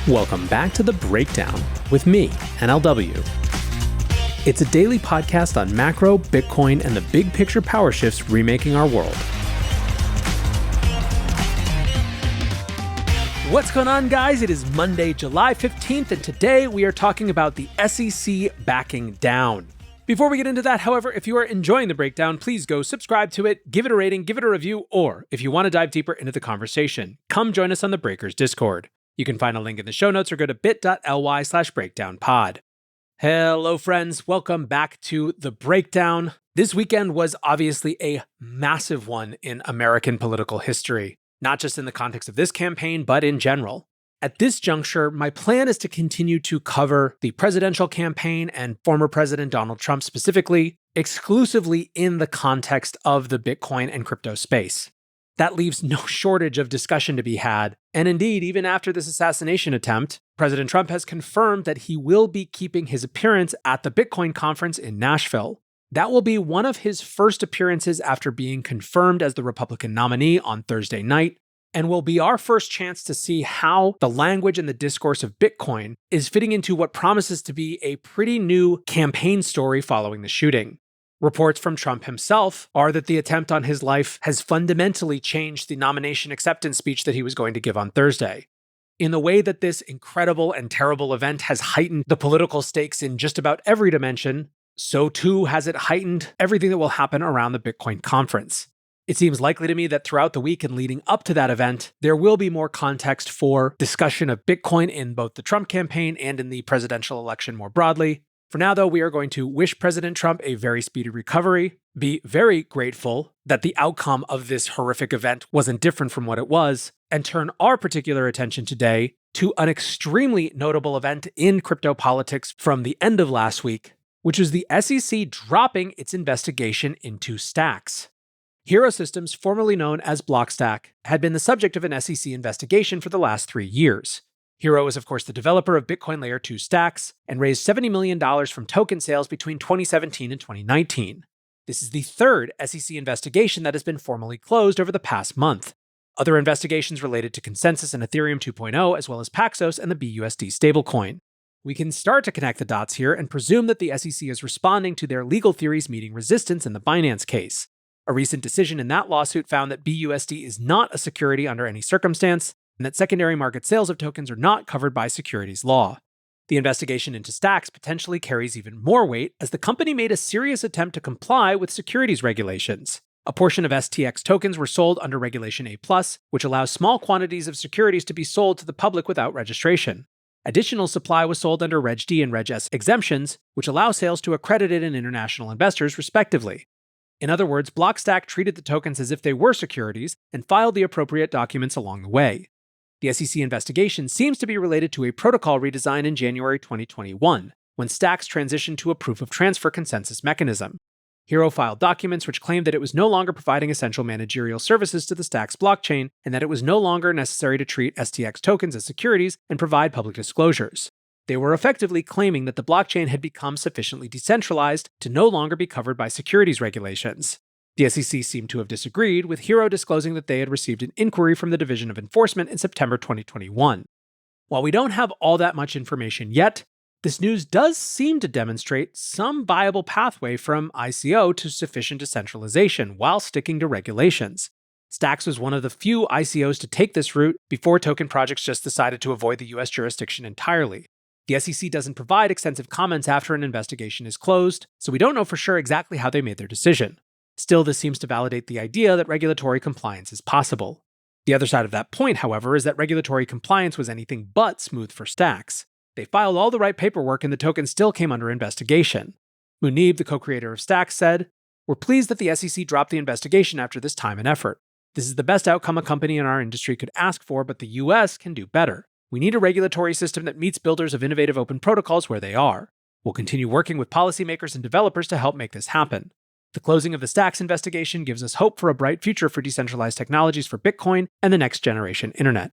Welcome back to The Breakdown with me, NLW. It's a daily podcast on macro, Bitcoin, and the big picture power shifts remaking our world. What's going on, guys? It is Monday, July 15th, and today we are talking about the SEC backing down. Before we get into that, however, if you are enjoying The Breakdown, please go subscribe to it, give it a rating, give it a review, or if you want to dive deeper into the conversation, come join us on the Breakers Discord. You can find a link in the show notes or go to bit.ly/breakdownpod. Hello, friends. Welcome back to The Breakdown. This weekend was obviously a massive one in American political history, not just in the context of this campaign, but in general. At this juncture, my plan is to continue to cover the presidential campaign and former President Donald Trump specifically, exclusively in the context of the Bitcoin and crypto space. That leaves no shortage of discussion to be had. And indeed, even after this assassination attempt, President Trump has confirmed that he will be keeping his appearance at the Bitcoin conference in Nashville. That will be one of his first appearances after being confirmed as the Republican nominee on Thursday night, and will be our first chance to see how the language and the discourse of Bitcoin is fitting into what promises to be a pretty new campaign story following the shooting. Reports from Trump himself are that the attempt on his life has fundamentally changed the nomination acceptance speech that he was going to give on Thursday. In the way that this incredible and terrible event has heightened the political stakes in just about every dimension, so too has it heightened everything that will happen around the Bitcoin conference. It seems likely to me that throughout the week and leading up to that event, there will be more context for discussion of Bitcoin in both the Trump campaign and in the presidential election more broadly. For now, though, we are going to wish President Trump a very speedy recovery, be very grateful that the outcome of this horrific event wasn't different from what it was, and turn our particular attention today to an extremely notable event in crypto politics from the end of last week, which was the SEC dropping its investigation into Stacks. Hero Systems, formerly known as Blockstack, had been the subject of an SEC investigation for the last 3 years. Hero is, of course, the developer of Bitcoin Layer 2 Stacks and raised $70 million from token sales between 2017 and 2019. This is the third SEC investigation that has been formally closed over the past month. Other investigations related to Consensus and Ethereum 2.0, as well as Paxos and the BUSD stablecoin. We can start to connect the dots here and presume that the SEC is responding to their legal theories meeting resistance in the Binance case. A recent decision in that lawsuit found that BUSD is not a security under any circumstance, and that secondary market sales of tokens are not covered by securities law. The investigation into Stacks potentially carries even more weight as the company made a serious attempt to comply with securities regulations. A portion of STX tokens were sold under Regulation A+, which allows small quantities of securities to be sold to the public without registration. Additional supply was sold under Reg D and Reg S exemptions, which allow sales to accredited and international investors, respectively. In other words, Blockstack treated the tokens as if they were securities and filed the appropriate documents along the way. The SEC investigation seems to be related to a protocol redesign in January 2021, when Stacks transitioned to a proof of transfer consensus mechanism. Hero filed documents which claimed that it was no longer providing essential managerial services to the Stacks blockchain and that it was no longer necessary to treat STX tokens as securities and provide public disclosures. They were effectively claiming that the blockchain had become sufficiently decentralized to no longer be covered by securities regulations. The SEC seemed to have disagreed, with Hero disclosing that they had received an inquiry from the Division of Enforcement in September 2021. While we don't have all that much information yet, this news does seem to demonstrate some viable pathway from ICO to sufficient decentralization while sticking to regulations. Stacks was one of the few ICOs to take this route before token projects just decided to avoid the US jurisdiction entirely. The SEC doesn't provide extensive comments after an investigation is closed, so we don't know for sure exactly how they made their decision. Still, this seems to validate the idea that regulatory compliance is possible. The other side of that point, however, is that regulatory compliance was anything but smooth for Stacks. They filed all the right paperwork and the token still came under investigation. Muneeb, the co-creator of Stacks, said, "We're pleased that the SEC dropped the investigation after this time and effort. This is the best outcome a company in our industry could ask for, but the US can do better. We need a regulatory system that meets builders of innovative open protocols where they are. We'll continue working with policymakers and developers to help make this happen. The closing of the Stacks investigation gives us hope for a bright future for decentralized technologies for Bitcoin and the next generation internet."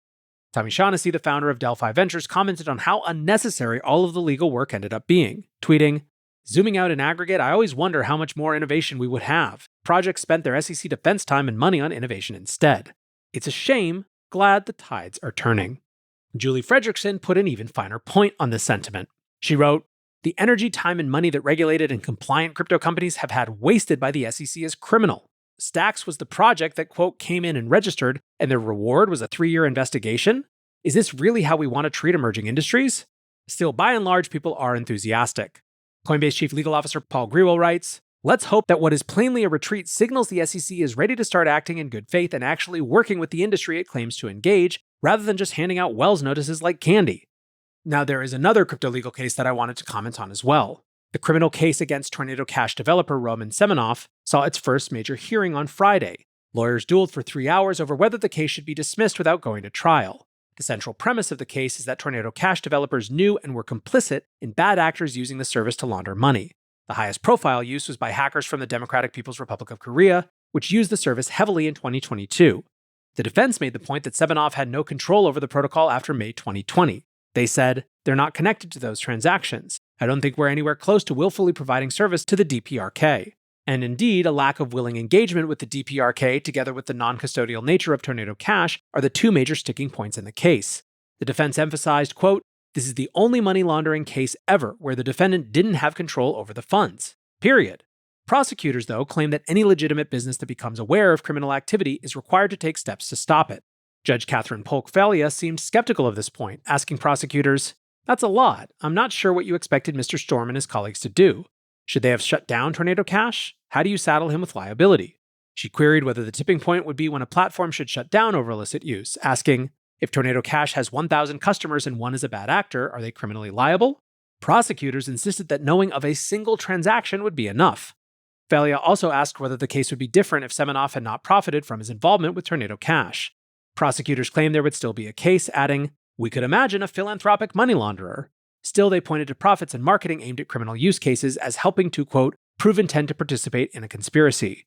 Tommy Shaughnessy, the founder of Delphi Ventures, commented on how unnecessary all of the legal work ended up being, tweeting, "Zooming out in aggregate, I always wonder how much more innovation we would have. Projects spent their SEC defense time and money on innovation instead. It's a shame. Glad the tides are turning." Julie Fredrickson put an even finer point on this sentiment. She wrote, "The energy, time, and money that regulated and compliant crypto companies have had wasted by the SEC is criminal. Stacks was the project that, quote, came in and registered, and their reward was a 3-year investigation? Is this really how we want to treat emerging industries?" Still, by and large, people are enthusiastic. Coinbase Chief Legal Officer Paul Grewal writes, "Let's hope that what is plainly a retreat signals the SEC is ready to start acting in good faith and actually working with the industry it claims to engage, rather than just handing out Wells notices like candy." Now, there is another crypto legal case that I wanted to comment on as well. The criminal case against Tornado Cash developer Roman Semenoff saw its first major hearing on Friday. Lawyers dueled for 3 hours over whether the case should be dismissed without going to trial. The central premise of the case is that Tornado Cash developers knew and were complicit in bad actors using the service to launder money. The highest profile use was by hackers from the Democratic People's Republic of Korea, which used the service heavily in 2022. The defense made the point that Semenoff had no control over the protocol after May 2020. They said, "They're not connected to those transactions. I don't think we're anywhere close to willfully providing service to the DPRK." And indeed, a lack of willing engagement with the DPRK together with the non-custodial nature of Tornado Cash are the two major sticking points in the case. The defense emphasized, quote, "This is the only money laundering case ever where the defendant didn't have control over the funds. Period." Prosecutors, though, claim that any legitimate business that becomes aware of criminal activity is required to take steps to stop it. Judge Catherine Polk-Falia seemed skeptical of this point, asking prosecutors, "That's a lot. I'm not sure what you expected Mr. Storm and his colleagues to do. Should they have shut down Tornado Cash? How do you saddle him with liability?" She queried whether the tipping point would be when a platform should shut down over illicit use, asking, "If Tornado Cash has 1,000 customers and one is a bad actor, are they criminally liable?" Prosecutors insisted that knowing of a single transaction would be enough. Falia also asked whether the case would be different if Semenoff had not profited from his involvement with Tornado Cash. Prosecutors claimed there would still be a case, adding, "We could imagine a philanthropic money launderer." Still, they pointed to profits and marketing aimed at criminal use cases as helping to, quote, "prove intent to participate in a conspiracy."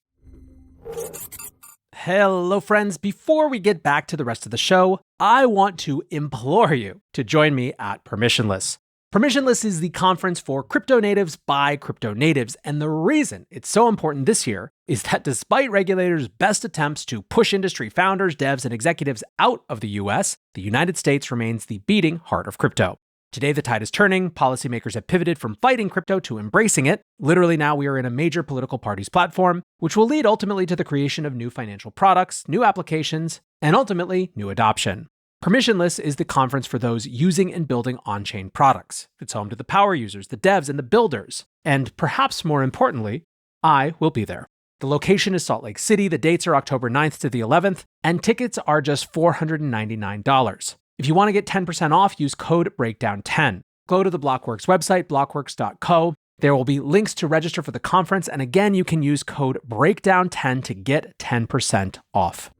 Hello, friends. Before we get back to the rest of the show, I want to implore you to join me at Permissionless. Permissionless is the conference for crypto natives by crypto natives, and the reason it's so important this year is that despite regulators' best attempts to push industry founders, devs, and executives out of the US, the United States remains the beating heart of crypto. Today, the tide is turning. Policymakers have pivoted from fighting crypto to embracing it. Literally now we are in a major political party's platform, which will lead ultimately to the creation of new financial products, new applications, and ultimately new adoption. Permissionless is the conference for those using and building on-chain products. It's home to the power users, the devs, and the builders. And perhaps more importantly, I will be there. The location is Salt Lake City. The dates are October 9th to the 11th, and tickets are just $499. If you want to get 10% off, use code BREAKDOWN10. Go to the Blockworks website, blockworks.co. There will be links to register for the conference, and again, you can use code BREAKDOWN10 to get 10% off.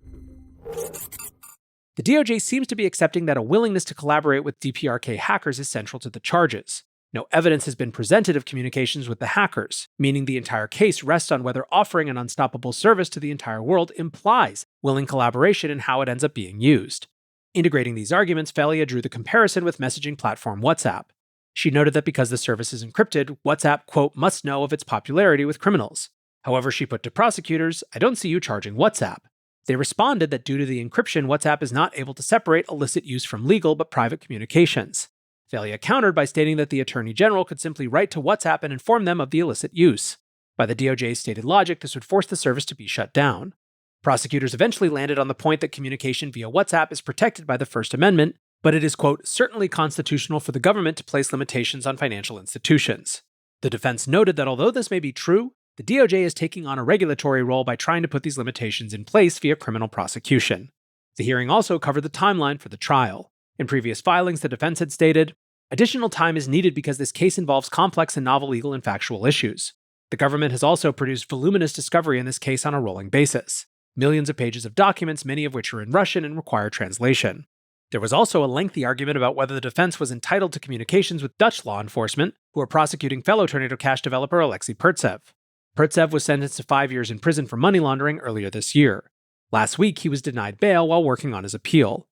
The DOJ seems to be accepting that a willingness to collaborate with DPRK hackers is central to the charges. No evidence has been presented of communications with the hackers, meaning the entire case rests on whether offering an unstoppable service to the entire world implies willing collaboration and how it ends up being used. Integrating these arguments, Falia drew the comparison with messaging platform WhatsApp. She noted that because the service is encrypted, WhatsApp, quote, must know of its popularity with criminals. However, she put to prosecutors, "I don't see you charging WhatsApp." They responded that due to the encryption, WhatsApp is not able to separate illicit use from legal but private communications. Falia countered by stating that the Attorney General could simply write to WhatsApp and inform them of the illicit use. By the DOJ's stated logic, this would force the service to be shut down. Prosecutors eventually landed on the point that communication via WhatsApp is protected by the First Amendment, but it is, quote, certainly constitutional for the government to place limitations on financial institutions. The defense noted that although this may be true, the DOJ is taking on a regulatory role by trying to put these limitations in place via criminal prosecution. The hearing also covered the timeline for the trial. In previous filings, the defense had stated, "Additional time is needed because this case involves complex and novel legal and factual issues." The government has also produced voluminous discovery in this case on a rolling basis. Millions of pages of documents, many of which are in Russian and require translation. There was also a lengthy argument about whether the defense was entitled to communications with Dutch law enforcement, who are prosecuting fellow Tornado Cash developer Alexei Pertsev. Pertsev was sentenced to 5 years in prison for money laundering earlier this year. Last week, he was denied bail while working on his appeal.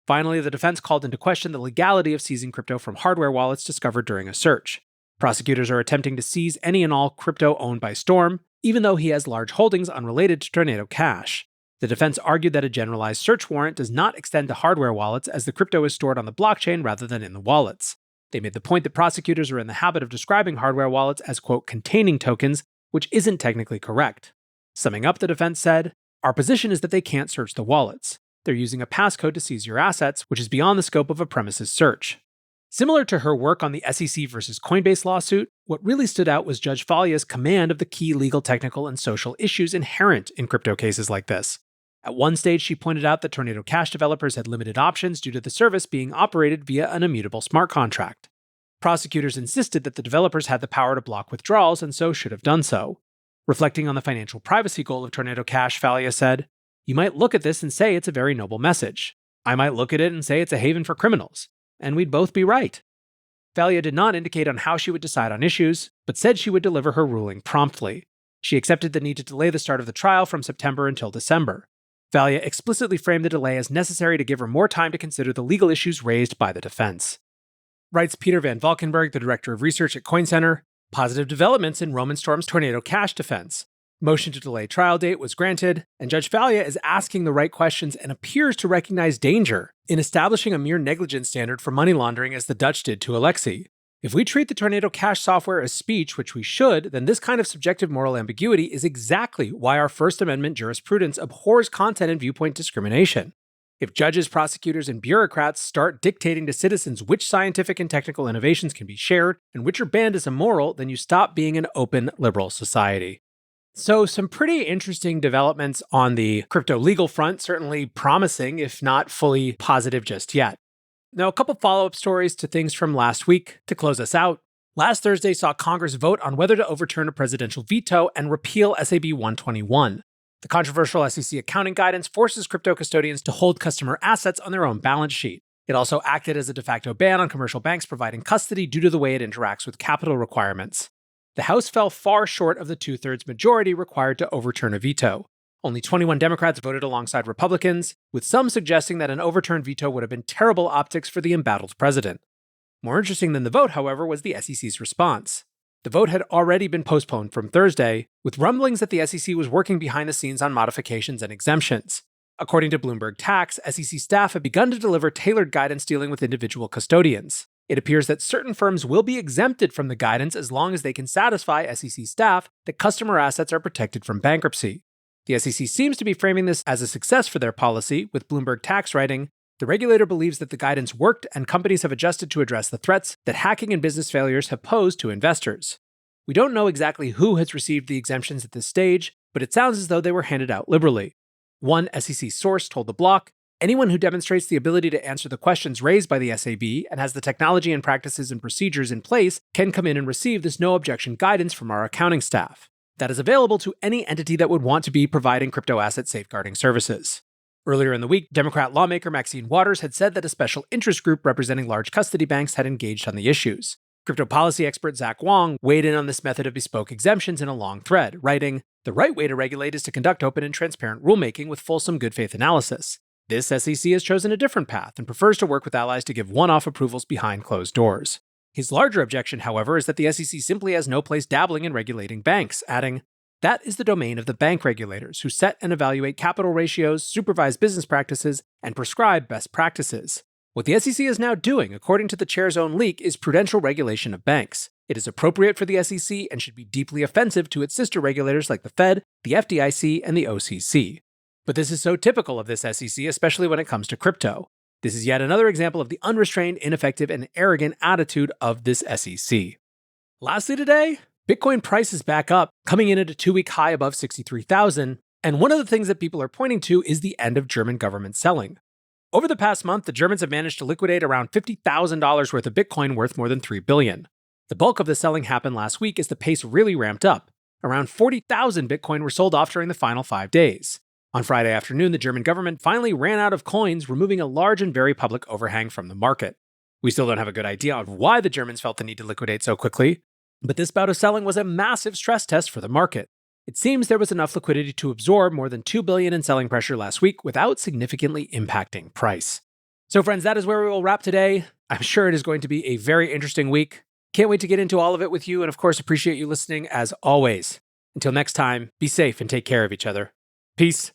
Finally, the defense called into question the legality of seizing crypto from hardware wallets discovered during a search. Prosecutors are attempting to seize any and all crypto owned by Storm, even though he has large holdings unrelated to Tornado Cash. The defense argued that a generalized search warrant does not extend to hardware wallets as the crypto is stored on the blockchain rather than in the wallets. They made the point that prosecutors are in the habit of describing hardware wallets as, quote, containing tokens, which isn't technically correct. Summing up, the defense said, "Our position is that they can't search the wallets. They're using a passcode to seize your assets, which is beyond the scope of a premises search." Similar to her work on the SEC versus Coinbase lawsuit, what really stood out was Judge Falia's command of the key legal, technical, and social issues inherent in crypto cases like this. At one stage, she pointed out that Tornado Cash developers had limited options due to the service being operated via an immutable smart contract. Prosecutors insisted that the developers had the power to block withdrawals and so should have done so. Reflecting on the financial privacy goal of Tornado Cash, Falia said, "You might look at this and say it's a very noble message. I might look at it and say it's a haven for criminals. And we'd both be right." Falia did not indicate on how she would decide on issues, but said she would deliver her ruling promptly. She accepted the need to delay the start of the trial from September until December. Falia explicitly framed the delay as necessary to give her more time to consider the legal issues raised by the defense. Writes Peter Van Valkenburg, the director of research at Coin Center, positive developments in Roman Storm's Tornado Cash defense. Motion to delay trial date was granted, and Judge Falia is asking the right questions and appears to recognize danger in establishing a mere negligence standard for money laundering as the Dutch did to Alexei. If we treat the Tornado Cash software as speech, which we should, then this kind of subjective moral ambiguity is exactly why our First Amendment jurisprudence abhors content and viewpoint discrimination. If judges, prosecutors, and bureaucrats start dictating to citizens which scientific and technical innovations can be shared and which are banned as immoral, then you stop being an open, liberal society. So some pretty interesting developments on the crypto legal front, certainly promising, if not fully positive just yet. Now, a couple follow-up stories to things from last week to close us out. Last Thursday saw Congress vote on whether to overturn a presidential veto and repeal SAB 121. The controversial SEC accounting guidance forces crypto custodians to hold customer assets on their own balance sheet. It also acted as a de facto ban on commercial banks providing custody due to the way it interacts with capital requirements. The House fell far short of the two-thirds majority required to overturn a veto. Only 21 Democrats voted alongside Republicans, with some suggesting that an overturned veto would have been terrible optics for the embattled president. More interesting than the vote, however, was the SEC's response. The vote had already been postponed from Thursday, with rumblings that the SEC was working behind the scenes on modifications and exemptions. According to Bloomberg Tax, SEC staff have begun to deliver tailored guidance dealing with individual custodians. It appears that certain firms will be exempted from the guidance as long as they can satisfy SEC staff that customer assets are protected from bankruptcy. The SEC seems to be framing this as a success for their policy, with Bloomberg Tax writing, "The regulator believes that the guidance worked and companies have adjusted to address the threats that hacking and business failures have posed to investors." We don't know exactly who has received the exemptions at this stage, but it sounds as though they were handed out liberally. One SEC source told The Block, "Anyone who demonstrates the ability to answer the questions raised by the SAB and has the technology and practices and procedures in place can come in and receive this no-objection guidance from our accounting staff. That is available to any entity that would want to be providing crypto asset safeguarding services." Earlier in the week, Democrat lawmaker Maxine Waters had said that a special interest group representing large custody banks had engaged on the issues. Crypto policy expert Zach Wong weighed in on this method of bespoke exemptions in a long thread, writing, "The right way to regulate is to conduct open and transparent rulemaking with fulsome good faith analysis. This SEC has chosen a different path and prefers to work with allies to give one-off approvals behind closed doors." His larger objection, however, is that the SEC simply has no place dabbling in regulating banks, adding, "That is the domain of the bank regulators, who set and evaluate capital ratios, supervise business practices, and prescribe best practices. What the SEC is now doing, according to the chair's own leak, is prudential regulation of banks. It is appropriate for the SEC and should be deeply offensive to its sister regulators like the Fed, the FDIC, and the OCC. But this is so typical of this SEC, especially when it comes to crypto. This is yet another example of the unrestrained, ineffective, and arrogant attitude of this SEC. Lastly today, Bitcoin price is back up, coming in at a 2-week high above 63,000, and one of the things that people are pointing to is the end of German government selling. Over the past month, the Germans have managed to liquidate around $50,000 worth of Bitcoin worth more than $3 billion. The bulk of the selling happened last week as the pace really ramped up. Around 40,000 Bitcoin were sold off during the final 5 days. On Friday afternoon, the German government finally ran out of coins, removing a large and very public overhang from the market. We still don't have a good idea of why the Germans felt the need to liquidate so quickly, but this bout of selling was a massive stress test for the market. It seems there was enough liquidity to absorb more than $2 billion in selling pressure last week without significantly impacting price. So friends, that is where we will wrap today. I'm sure it is going to be a very interesting week. Can't wait to get into all of it with you, and of course appreciate you listening as always. Until next time, be safe and take care of each other. Peace.